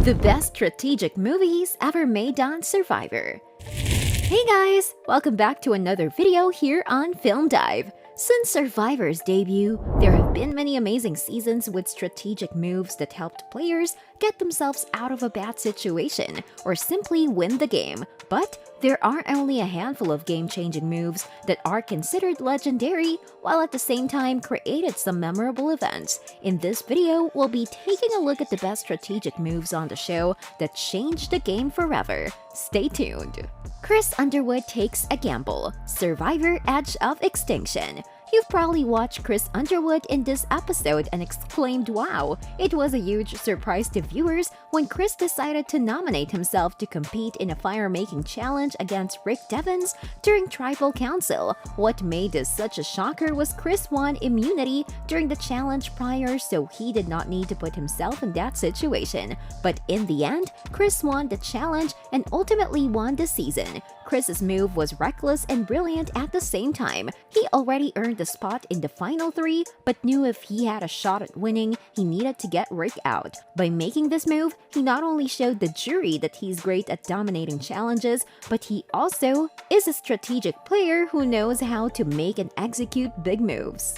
The best strategic movies ever made on Survivor. Hey guys! Welcome back to another video here on Film Dive. Since Survivor's debut, there have been many amazing seasons with strategic moves that helped players get themselves out of a bad situation or simply win the game. But there are only a handful of game-changing moves that are considered legendary, while at the same time created some memorable events. In this video, we'll be taking a look at the best strategic moves on the show that changed the game forever. Stay tuned! Chris Underwood takes a gamble. Survivor Edge of Extinction. You've probably watched Chris Underwood in this episode and exclaimed, "Wow!" It was a huge surprise to viewers when Chris decided to nominate himself to compete in a fire-making challenge against Rick Devens during Tribal Council. What made this such a shocker was Chris won immunity during the challenge prior, so he did not need to put himself in that situation. But in the end, Chris won the challenge and ultimately won the season. Chris's move was reckless and brilliant at the same time. He already earned the spot in the final three, but knew if he had a shot at winning, he needed to get Rick out. By making this move, he not only showed the jury that he's great at dominating challenges, but he also is a strategic player who knows how to make and execute big moves.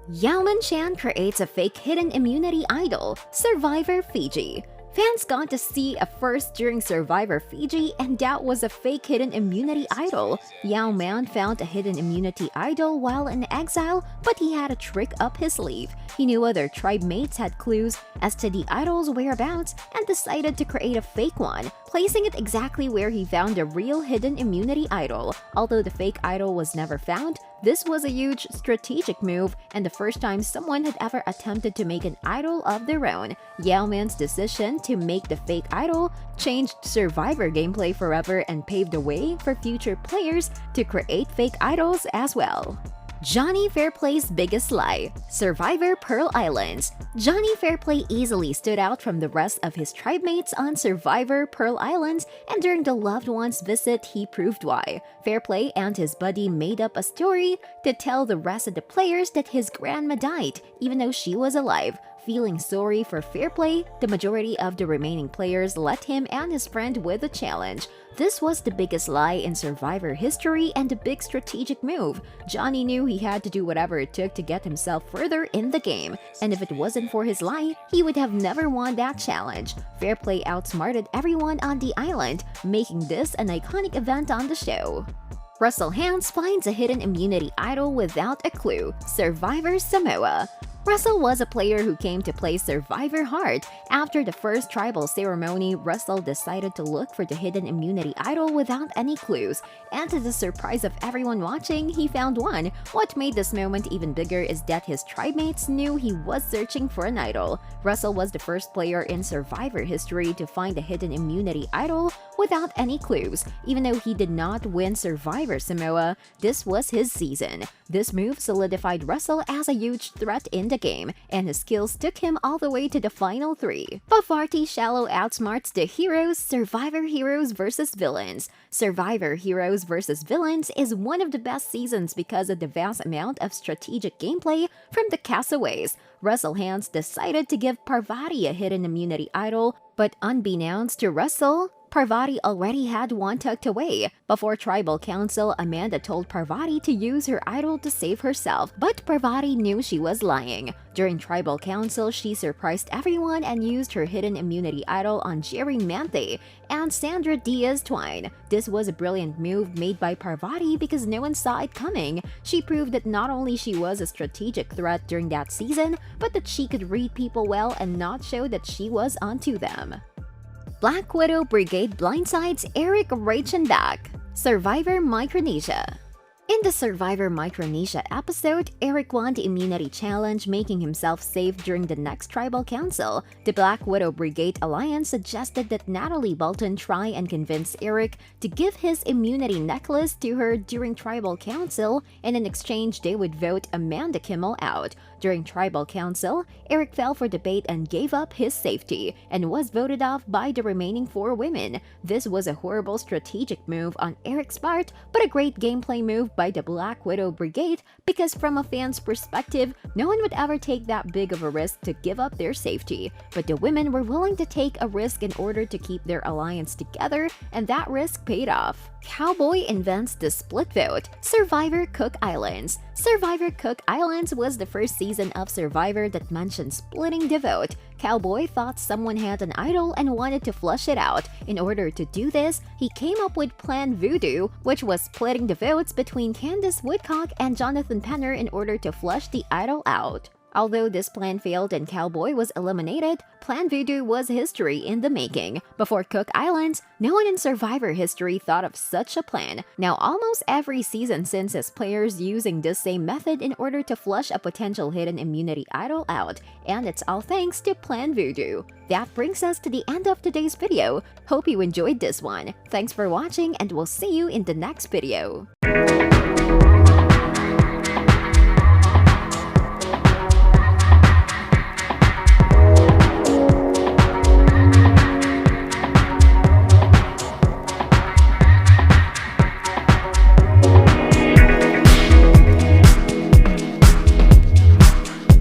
Yaoman Chan creates a fake hidden immunity idol, Survivor Fiji. Fans got to see a first during Survivor Fiji, and that was a fake hidden immunity idol. Yao Man found a hidden immunity idol while in exile, but he had a trick up his sleeve. He knew other tribe mates had clues as to the idol's whereabouts and decided to create a fake one, placing it exactly where he found the real hidden immunity idol. Although the fake idol was never found, this was a huge strategic move and the first time someone had ever attempted to make an idol of their own. Yao Man's decision to make the fake idol changed Survivor gameplay forever and paved the way for future players to create fake idols as well. Johnny Fairplay's biggest lie, Survivor Pearl Islands. Johnny Fairplay easily stood out from the rest of his tribe mates on Survivor Pearl Islands, and during the loved one's visit, he proved why. Fairplay and his buddy made up a story to tell the rest of the players that his grandma died, even though she was alive. Feeling sorry for Fairplay, the majority of the remaining players let him and his friend with the challenge. This was the biggest lie in Survivor history and a big strategic move. Johnny knew he had to do whatever it took to get himself further in the game, and if it wasn't for his lie, he would have never won that challenge. Fairplay outsmarted everyone on the island, making this an iconic event on the show. Russell Hantz finds a hidden immunity idol without a clue, Survivor Samoa. Russell was a player who came to play Survivor hard. After the first tribal ceremony, Russell decided to look for the hidden immunity idol without any clues. And to the surprise of everyone watching, he found one. What made this moment even bigger is that his tribe mates knew he was searching for an idol. Russell was the first player in Survivor history to find a hidden immunity idol without any clues. Even though he did not win Survivor Samoa, this was his season. This move solidified Russell as a huge threat in the game, and his skills took him all the way to the final three. Parvati Shallow outsmarts the heroes, Survivor Heroes vs. Villains. Survivor Heroes vs. Villains is one of the best seasons because of the vast amount of strategic gameplay from the castaways. Russell Hantz decided to give Parvati a hidden immunity idol, but unbeknownst to Russell, Parvati already had one tucked away. Before Tribal Council, Amanda told Parvati to use her idol to save herself, but Parvati knew she was lying. During Tribal Council, she surprised everyone and used her hidden immunity idol on Jerry Manthe and Sandra Diaz-Twine. This was a brilliant move made by Parvati because no one saw it coming. She proved that not only she was a strategic threat during that season, but that she could read people well and not show that she was onto them. Black Widow Brigade blindsides Eric Reichenbach, Survivor Micronesia. In the Survivor Micronesia episode, Eric won the immunity challenge, making himself safe during the next Tribal Council. The Black Widow Brigade Alliance suggested that Natalie Bolton try and convince Eric to give his immunity necklace to her during Tribal Council, and in exchange they would vote Amanda Kimmel out. During tribal council, Eric fell for the bait and gave up his safety, and was voted off by the remaining 4 women. This was a horrible strategic move on Eric's part, but a great gameplay move by the Black Widow Brigade, because from a fan's perspective, no one would ever take that big of a risk to give up their safety. But the women were willing to take a risk in order to keep their alliance together, and that risk paid off. Cowboy invents the split vote. Survivor Cook Islands. Survivor Cook Islands was the first season of Survivor that mentioned splitting the vote. Cowboy thought someone had an idol and wanted to flush it out. In order to do this, he came up with Plan Voodoo, which was splitting the votes between Candace Woodcock and Jonathan Penner in order to flush the idol out. Although this plan failed and Cowboy was eliminated, Plan Voodoo was history in the making. Before Cook Islands, no one in Survivor history thought of such a plan. Now almost every season since has players using this same method in order to flush a potential hidden immunity idol out, and it's all thanks to Plan Voodoo. That brings us to the end of today's video. Hope you enjoyed this one. Thanks for watching, and we'll see you in the next video.